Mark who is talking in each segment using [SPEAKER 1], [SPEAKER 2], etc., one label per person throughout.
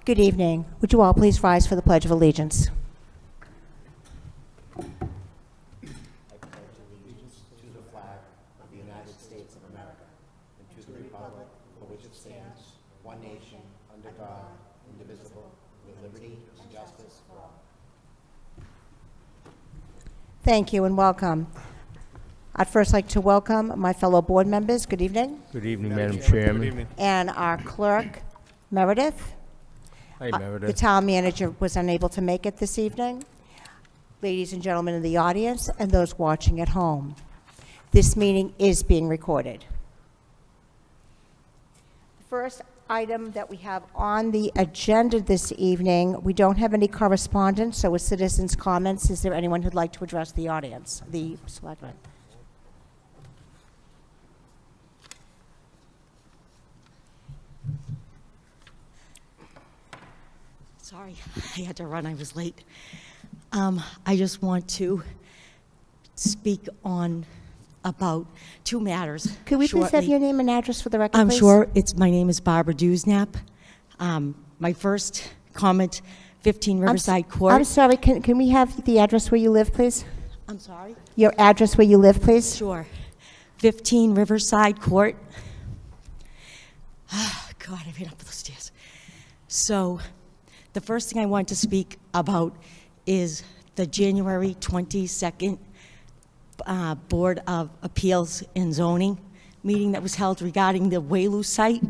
[SPEAKER 1] Good evening. Would you all please rise for the Pledge of Allegiance?
[SPEAKER 2] I pledge allegiance to the flag of the United States of America and to the republic for which it stands, one nation, under God, indivisible, with liberty and justice for all.
[SPEAKER 1] Thank you and welcome. I'd first like to welcome my fellow board members. Good evening.
[SPEAKER 3] Good evening, Madam Chairman.
[SPEAKER 4] Good evening.
[SPEAKER 1] And our clerk, Meredith.
[SPEAKER 3] Hi,
[SPEAKER 1] The
[SPEAKER 3] Meredith.
[SPEAKER 1] town manager was unable to make it this evening. Ladies and gentlemen in the audience and those watching at home, this meeting is being recorded. The first item that we have on the agenda this evening, we don't have any correspondence, so with citizens' comments, is there anyone who'd like to address the audience, the selectmen?
[SPEAKER 5] Sorry, I had to run, I was late. I just want to speak on about two matters.
[SPEAKER 1] Could we please have
[SPEAKER 5] shortly.
[SPEAKER 1] your name and address for the record,
[SPEAKER 5] I'm
[SPEAKER 1] please?
[SPEAKER 5] sure my name is Barbara Dewsnap. My first comment, 15 Riverside Court.
[SPEAKER 1] I'm sorry, can we have the address where you live, please?
[SPEAKER 5] I'm sorry?
[SPEAKER 1] Your address where you live, please?
[SPEAKER 5] Sure. 15 Riverside Court. God, I ran up the stairs. So, the first thing I want to speak about is the January 22nd Board of Appeals and Zoning meeting that was held regarding the Waylu site.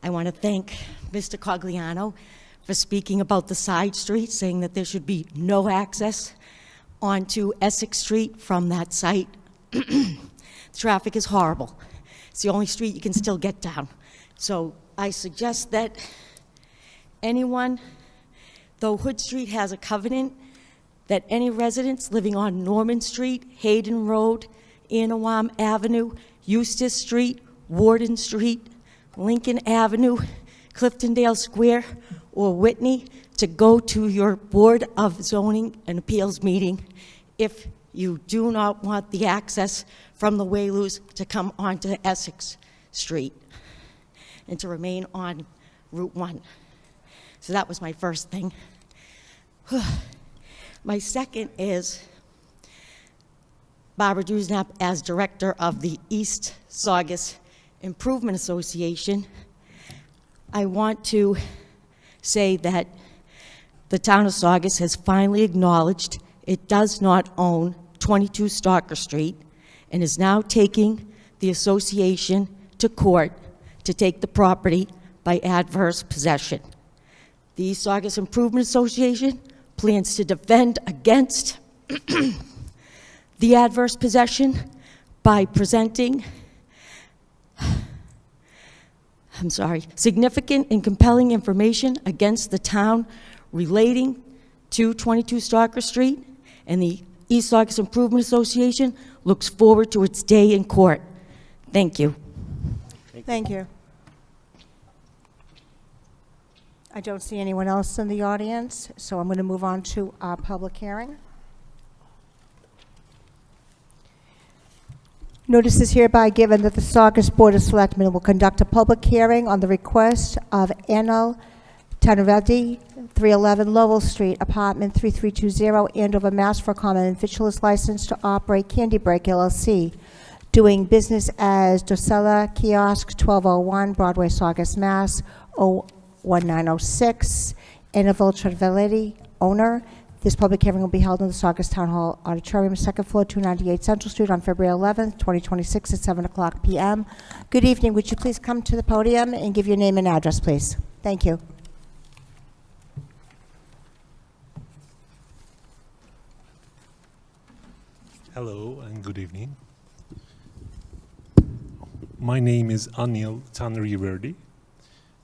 [SPEAKER 5] I want to thank Mr. Cogliano for speaking about the side street, saying that there should be no access onto Essex Street from that site. Traffic is horrible. It's the only street you can still get down. So I suggest that anyone, though Hood Street has a covenant, that any residents living on Norman Street, Hayden Road, Anawam Avenue, Eustis Street, Warden Street, Lincoln Avenue, Cliftondale Square, or Whitney to go to your Board of Zoning and Appeals meeting if you do not want the access from the Waylus to come onto Essex Street and to remain on Route 1. So that was my first thing. My second is Barbara Dewsnap as director of the East Saugus Improvement Association. I want to say that the town of Saugus has finally acknowledged it does not own 22 Stalker Street and is now taking the association to court to take the property by adverse possession. The East Saugus Improvement Association plans to defend against the adverse possession by presenting significant and compelling information against the town relating to 22 Stalker Street, and the East Saugus Improvement Association looks forward to its day in court. Thank you.
[SPEAKER 1] Thank you. I don't see anyone else in the audience, so I'm going to move on to our public hearing. Notice is hereby given that the Saugus Board of Selectmen will conduct a public hearing on the request of Anil Tanuredi, 311 Lowell Street, apartment 3320, Andover, Mass. For a common and victuals license to operate Candy Break LLC, doing business as Docella Kiosk, 1201 Broadway, Saugus, Mass. 01906, Annabelle Trevelletti, owner. This public hearing will be held in the Saugus Town Hall Auditorium, second floor, 298 Central Street, on February 11th, 2026, at 7 o'clock p.m. Good evening. Would you please come to the podium and give your name and address, please? Thank you.
[SPEAKER 4] Hello and good evening. My name is Anil Tanriverdi,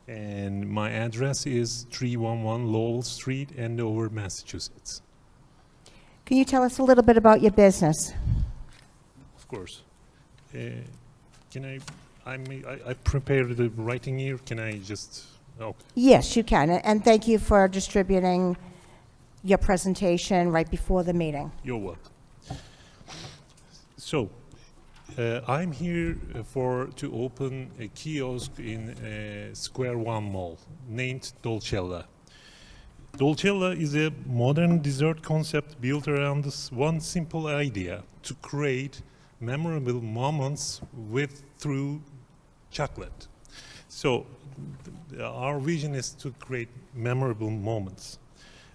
[SPEAKER 4] and my address is 311 Lowell Street, Andover, Massachusetts.
[SPEAKER 1] Can you tell us a little bit about your business?
[SPEAKER 4] Of course. Can I prepared the writing here. Can I just, okay.
[SPEAKER 1] Yes, you can. And thank you for distributing your presentation right before the meeting.
[SPEAKER 4] You're welcome. So, I'm here to open a kiosk in Square One Mall named Dolcella. Dolcella is a modern dessert concept built around this one simple idea: to create memorable moments through chocolate. So our vision is to create memorable moments.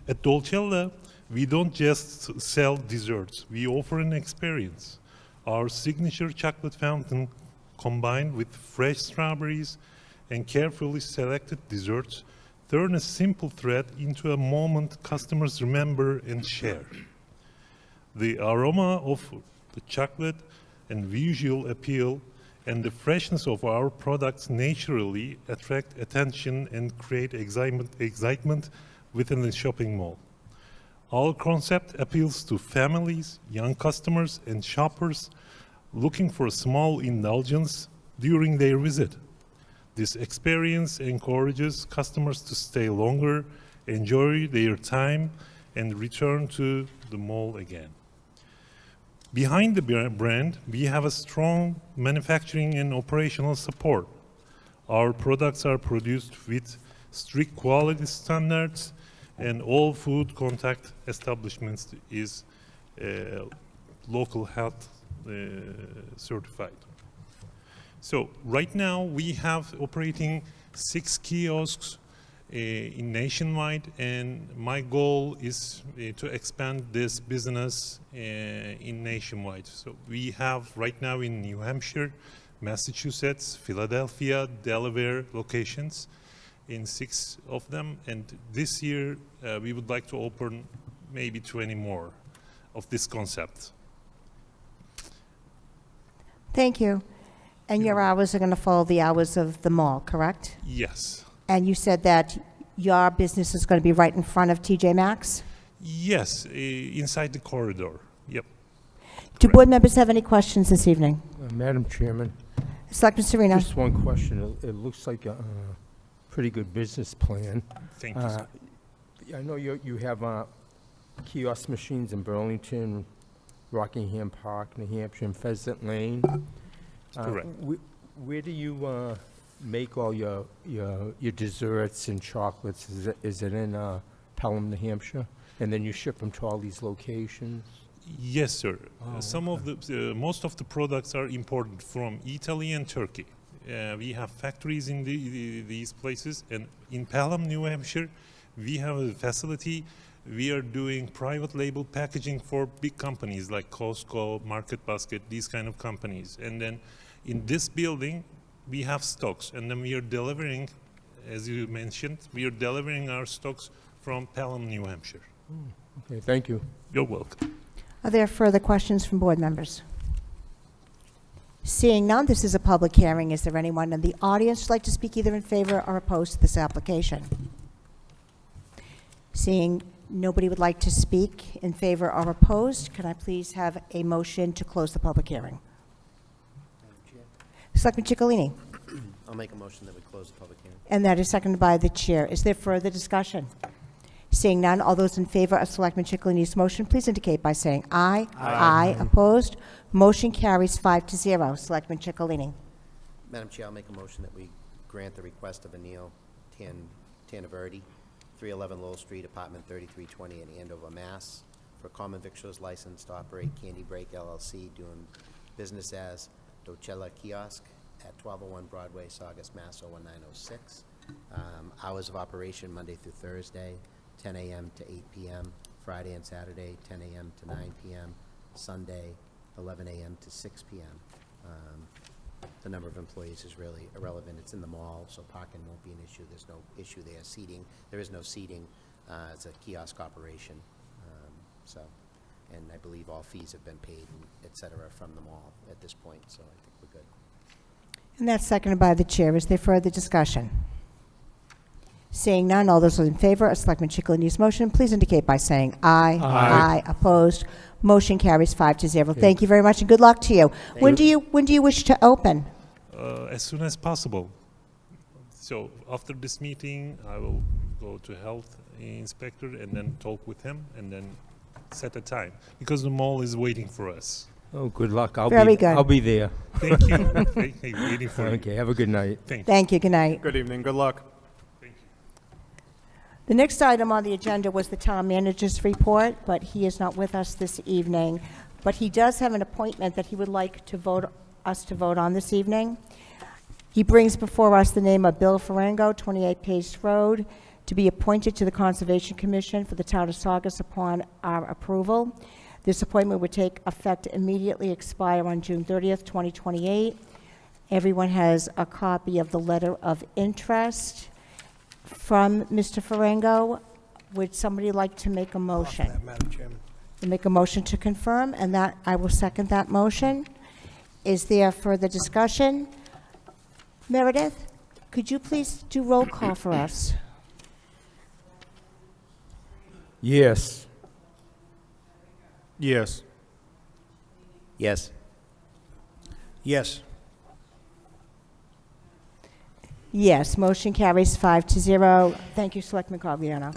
[SPEAKER 4] At Dolcella, we don't just sell desserts, we offer an experience. Our signature chocolate fountain, combined with fresh strawberries and carefully selected desserts, turn a simple thread into a moment customers remember and share. The aroma of the chocolate and visual appeal and the freshness of our products naturally attract attention and create excitement within the shopping mall. Our concept appeals to families, young customers, and shoppers looking for a small indulgence during their visit. This experience encourages customers to stay longer, enjoy their time, and return to the mall again. Behind the brand, we have a strong manufacturing and operational support. Our products are produced with strict quality standards, and all food contact establishments is local health certified. So right now we have operating 6 kiosks in nationwide, and my goal is to expand this business in nationwide. So we have right now in New Hampshire, Massachusetts, Philadelphia, Delaware locations, in 6 of them, and this year we would like to open maybe 20 more of this concept.
[SPEAKER 1] Thank you. And your hours are going to follow the hours of the mall, correct?
[SPEAKER 4] Yes.
[SPEAKER 1] And you said that your business is going to be right in front of TJ Maxx?
[SPEAKER 4] Yes, inside the corridor. Yep.
[SPEAKER 1] Do
[SPEAKER 4] Correct.
[SPEAKER 1] board members have any questions this evening?
[SPEAKER 3] Madam Chairman,
[SPEAKER 1] Selectman Serena?
[SPEAKER 3] just one question. It looks like a pretty good business plan.
[SPEAKER 4] Thank you, sir.
[SPEAKER 3] I know you have kiosk machines in Burlington, Rockingham Park, New Hampshire, and Pheasant Lane.
[SPEAKER 4] Correct.
[SPEAKER 3] Where do you make all your desserts and chocolates? Is it in Pelham, New Hampshire? And then you ship them to all these locations?
[SPEAKER 4] Yes, sir.
[SPEAKER 3] Oh,
[SPEAKER 4] Some of the most of the products are imported from Italy and Turkey. We have factories in these places, and in Pelham, New Hampshire, we have a facility. We are doing private label packaging for big companies like Costco, Market Basket, these kind of companies. And then in this building, we have stocks, and then we are delivering, as you mentioned, we are delivering our stocks from Pelham, New Hampshire.
[SPEAKER 3] Okay, thank you.
[SPEAKER 4] You're welcome.
[SPEAKER 1] Are there further questions from board members? Seeing none, this is a public hearing. Is there anyone in the audience who'd like to speak either in favor or opposed to this application? Seeing nobody would like to speak in favor or opposed, can I please have a motion to close the public hearing? Selectman Ciccolini,
[SPEAKER 2] I'll make a motion that we close the public hearing.
[SPEAKER 1] and that is seconded by the chair. Is there further discussion? Seeing none, all those in favor of Selectman Ciccolini's motion, please indicate by saying aye. Aye. Opposed? Motion carries 5-0. Selectman Ciccolini.
[SPEAKER 2] Madam Chair, I'll make a motion that we grant the request of Anil Tanaverdi, 311 Lowell Street, apartment 3320 in Andover, Mass, for common victuals license to operate Candy Break LLC, doing business as Dolcella Kiosk at 1201 Broadway, Saugus, Mass. 01906. Hours of operation Monday through Thursday, 10 a.m. to 8 p.m., Friday and Saturday, 10 a.m. to 9 p.m., Sunday, 11 a.m. to 6 p.m. The number of employees is really irrelevant. It's in the mall, so parking won't be an issue. There's no issue there. Seating, there is no seating. It's a kiosk operation. And I believe all fees have been paid, and et cetera, from the mall at this point, so I think we're good.
[SPEAKER 1] And that's seconded by the chair. Is there further discussion? Seeing none, all those in favor of Selectman Ciccolini's motion, please indicate by saying aye.
[SPEAKER 3] Aye.
[SPEAKER 1] Opposed? Motion carries 5-0. Thank you very much, and good luck to you. When do you wish to open?
[SPEAKER 4] As soon as possible. So after this meeting, I will go to health inspector and then talk with him and then set a time, because the mall is waiting for us.
[SPEAKER 3] Oh, good luck.
[SPEAKER 1] Very good.
[SPEAKER 3] I'll be there.
[SPEAKER 4] Thank you. Hey, waiting for you.
[SPEAKER 3] Okay, have a good night.
[SPEAKER 4] Thank you.
[SPEAKER 1] Thank you. Good night.
[SPEAKER 6] Good evening, good luck.
[SPEAKER 4] Thank
[SPEAKER 1] The next item on the agenda was the town manager's report, but he is not with us this evening. But he does have an appointment that he would like us to vote on this evening. He brings before us the name of Bill Farango, 28 Pace Road, to be appointed to the Conservation Commission for the town of Saugus upon our approval. This appointment would take effect immediately, expire on June 30th, 2028. Everyone has a copy of the letter of interest from Mr. Farango. Would somebody like to make a motion?
[SPEAKER 6] Madam Chairman.
[SPEAKER 1] To make a motion to confirm, and that I will second that motion. Is there further discussion? Meredith, could you please do roll call for us?
[SPEAKER 3] Yes.
[SPEAKER 6] Yes.
[SPEAKER 2] Yes.
[SPEAKER 6] Yes.
[SPEAKER 1] Yes, motion carries 5-0. Thank you, Selectman Cogliano.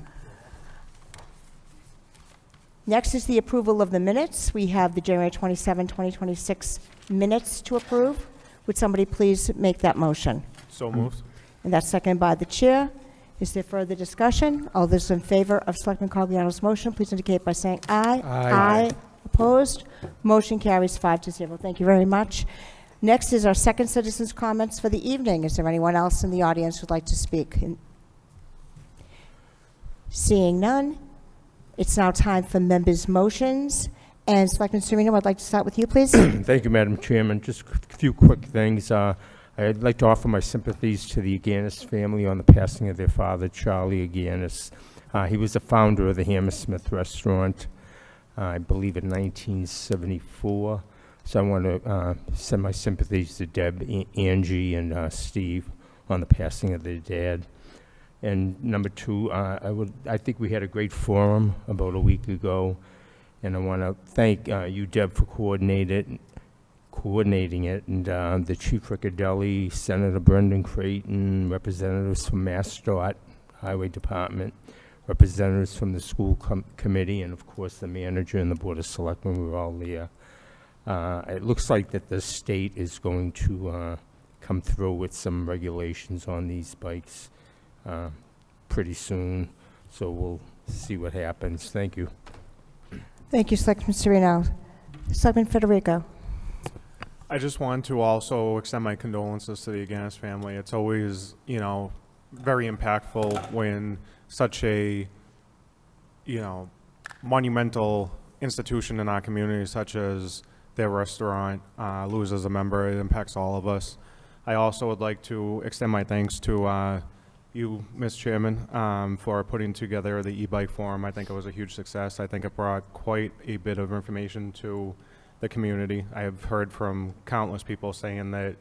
[SPEAKER 1] Next is the approval of the minutes. We have the January 27, 2026 minutes to approve. Would somebody please make that motion?
[SPEAKER 6] So moved.
[SPEAKER 1] And that's seconded by the chair. Is there further discussion? All those in favor of Selectman Cogliano's motion, please indicate by saying aye.
[SPEAKER 3] Aye.
[SPEAKER 1] Opposed? Motion carries 5-0. Thank you very much. Next is our second citizens' comments for the evening. Is there anyone else in the audience who'd like to speak? Seeing none, it's now time for members' motions. And Selectman Serino, I'd like to start with you, please.
[SPEAKER 3] Thank you, Madam Chairman. Just a few quick things. I'd like to offer my sympathies to the Aganis family on the passing of their father, Charlie Aganis. He was the founder of the Hammersmith restaurant, I believe in 1974. So I want to send my sympathies to Deb, Angie, and Steve on the passing of their dad. And number two, I think we had a great forum about a week ago, and I want to thank you, Deb, for coordinating it, and the Chief Riccadelli, Senator Brendan Creighton, representatives from MassDOT Highway Department, representatives from the school committee, and of course the manager and the Board of Selectmen were all there. It looks like that the state is going to come through with some regulations on these bikes pretty soon, so we'll see what happens. Thank you.
[SPEAKER 1] Thank you, Selectman Serino. Selectman Federico.
[SPEAKER 6] I just want to also extend my condolences to the Aganis family. It's always, very impactful when such a, monumental institution in our community, such as their restaurant, loses a member. It impacts all of us. I also would like to extend my thanks to you, Ms. Chairman, for putting together the e-bike forum. I think it was a huge success. I think it brought quite a bit of information to the community. I have heard from countless people saying that,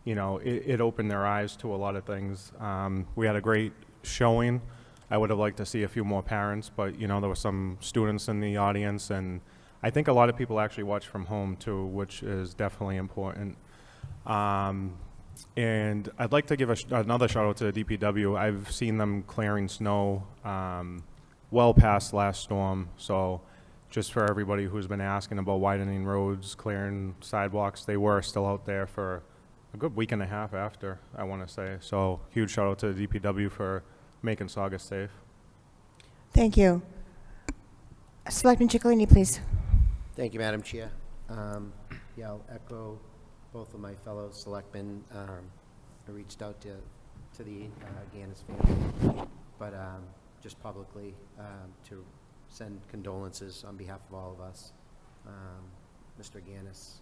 [SPEAKER 6] it opened their eyes to a lot of things. We had a great showing. I would have liked to see a few more parents, but, there were some students in the audience, and I think a lot of people actually watch from home too, which is definitely important. And I'd like to give another shout out to the DPW. I've seen them clearing snow well past last storm. So just for everybody who's been asking about widening roads, clearing sidewalks, they were still out there for a good week and a half after, I want to say. So huge shout out to the DPW for making Saugus safe.
[SPEAKER 1] Thank you. Selectman Ciccolini, please.
[SPEAKER 2] Thank you, Madam Chair. I'll echo both of my fellow selectmen. I reached out to the Aganis family, but just publicly to send condolences on behalf of all of us. Mr. Aganis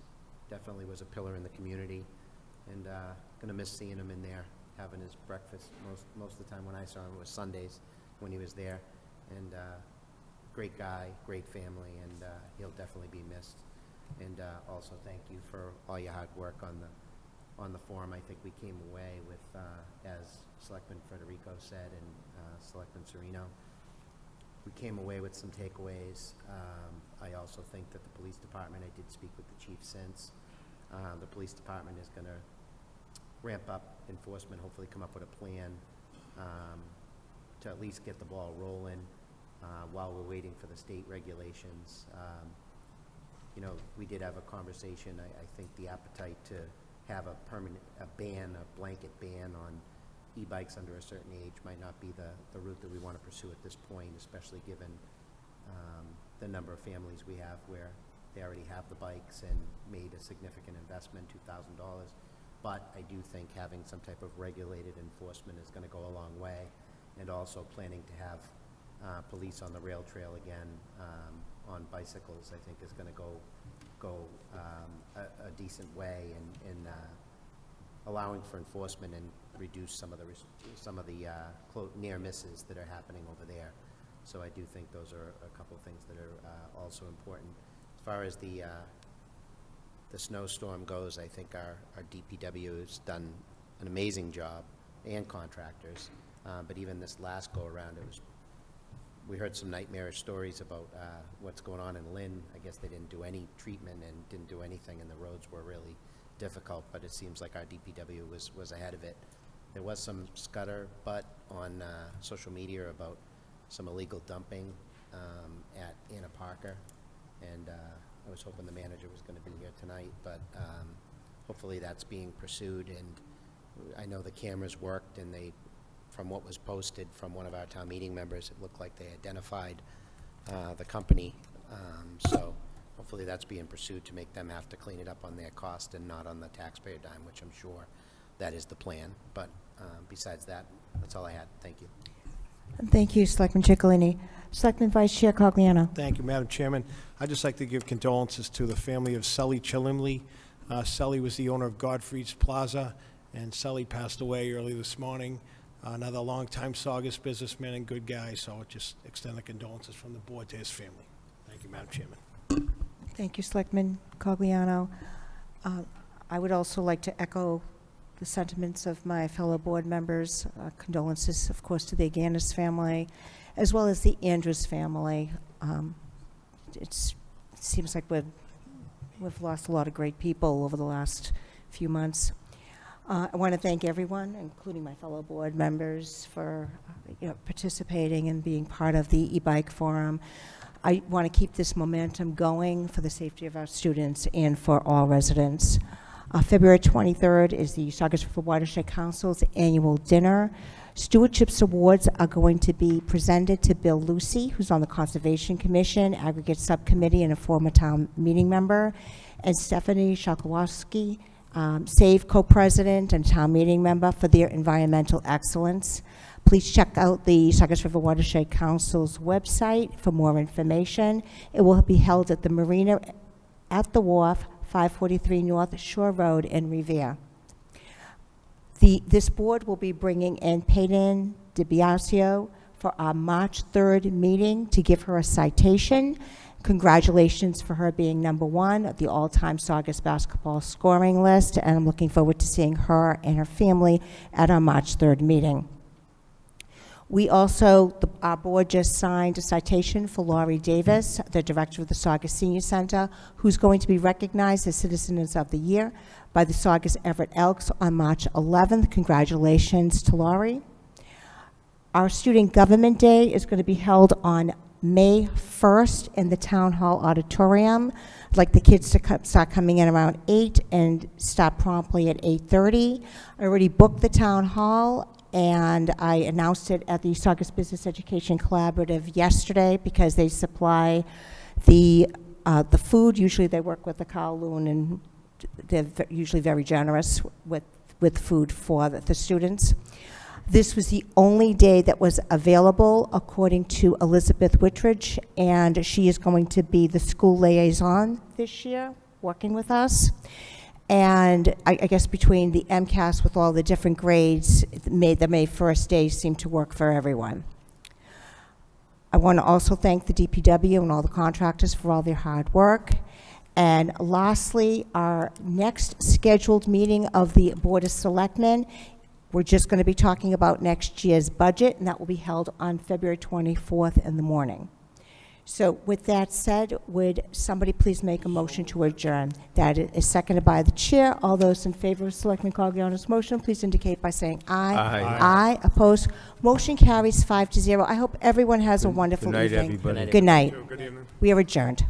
[SPEAKER 2] definitely was a pillar in the community, and going to miss seeing him in there having his breakfast. Most of the time when I saw him, it was Sundays when he was there, and great guy, great family, and he'll definitely be missed. And also thank you for all your hard work on the forum. I think we came away with, as Selectman Federico said and Selectman Serino, we came away with some takeaways. I also think that the police department, I did speak with the chief since, the police department is going to ramp up enforcement, hopefully come up with a plan to at least get the ball rolling while we're waiting for the state regulations. We did have a conversation. I think the appetite to have a blanket ban on e-bikes under a certain age might not be the route that we want to pursue at this point, especially given the number of families we have where they already have the bikes and made a significant investment, $2,000. But I do think having some type of regulated enforcement is going to go a long way, and also planning to have police on the rail trail again on bicycles, I think is going to go a decent way in allowing for enforcement and reduce some of the near misses that are happening over there. So I do think those are a couple of things that are also important. As far as the snowstorm goes, I think our DPW has done an amazing job, and contractors. But even this last go-around, we heard some nightmarish stories about what's going on in Lynn. I guess they didn't do any treatment and didn't do anything, and the roads were really difficult, but it seems like our DPW was ahead of it. There was some scuttlebutt on social media about some illegal dumping at Anna Parker, and I was hoping the manager was going to be here tonight, but hopefully that's being pursued. And I know the cameras worked, and from what was posted from one of our town meeting members, it looked like they identified the company. So hopefully that's being pursued to make them have to clean it up on their cost and not on the taxpayer dime, which I'm sure that is the plan. But besides that, that's all I had. Thank you.
[SPEAKER 1] Thank you, Selectman Ciccolini. Selectman Vice Chair Cogliano.
[SPEAKER 7] Thank you, Madam Chairman. I'd just like to give condolences to the family of Sully Chilimley. Sully was the owner of Godfrey's Plaza, and Sully passed away early this morning. Another longtime Saugus businessman and good guy, so I just extend the condolences from the board to his family. Thank you, Madam Chairman.
[SPEAKER 1] Thank you, Selectman Cogliano. I would also like to echo the sentiments of my fellow board members. Condolences, of course, to the Aganis family, as well as the Andrews family. It seems like we've lost a lot of great people over the last few months. I want to thank everyone, including my fellow board members, for participating and being part of the e-bike forum. I want to keep this momentum going for the safety of our students and for all residents. February 23rd is the Saugus River Watershed Council's annual dinner. Stewardships Awards are going to be presented to Bill Lucy, who's on the Conservation Commission, Aggregate Subcommittee, and a former town meeting member, and Stephanie Shalkowski, SAVE co-president and town meeting member, for their environmental excellence. Please check out the Saugus River Watershed Council's website for more information. It will be held at the Marina at the Wharf, 543 North Shore Road in Revere. This board will be bringing in Peyton DiBiasio for our March 3rd meeting to give her a citation. Congratulations for her being #1 at the all-time Saugus basketball scoring list, and I'm looking forward to seeing her and her family at our March 3rd meeting. We also, our board just signed a citation for Laurie Davis, the director of the Saugus Senior Center, who's going to be recognized as Citizens of the Year by the Saugus Everett Elks on March 11th. Congratulations to Laurie. Our Student Government Day is going to be held on May 1st in the Town Hall Auditorium. I'd like the kids to start coming in around 8 and start promptly at 8:30. I already booked the Town Hall, and I announced it at the Saugus Business Education Collaborative yesterday because they supply the food. Usually they work with the Kowloon, and they're usually very generous with food for the students. This was the only day that was available, according to Elizabeth Wittridge, and she is going to be the school liaison this year, working with us. And I guess between the MCAS with all the different grades, the May 1st day seemed to work for everyone. I want to also thank the DPW and all the contractors for all their hard work. And lastly, our next scheduled meeting of the Board of Selectmen, we're just going to be talking about next year's budget, and that will be held on February 24th in the morning. So with that said, would somebody please make a motion to adjourn? That is seconded by the chair. All those in favor of Selectman Cogliano's motion, please indicate by saying aye.
[SPEAKER 3] Aye.
[SPEAKER 1] Aye. Opposed? Motion carries 5-0. I hope everyone has a wonderful
[SPEAKER 3] Good night,
[SPEAKER 1] evening.
[SPEAKER 3] everybody.
[SPEAKER 1] Good night.
[SPEAKER 6] Good evening.
[SPEAKER 1] We are adjourned.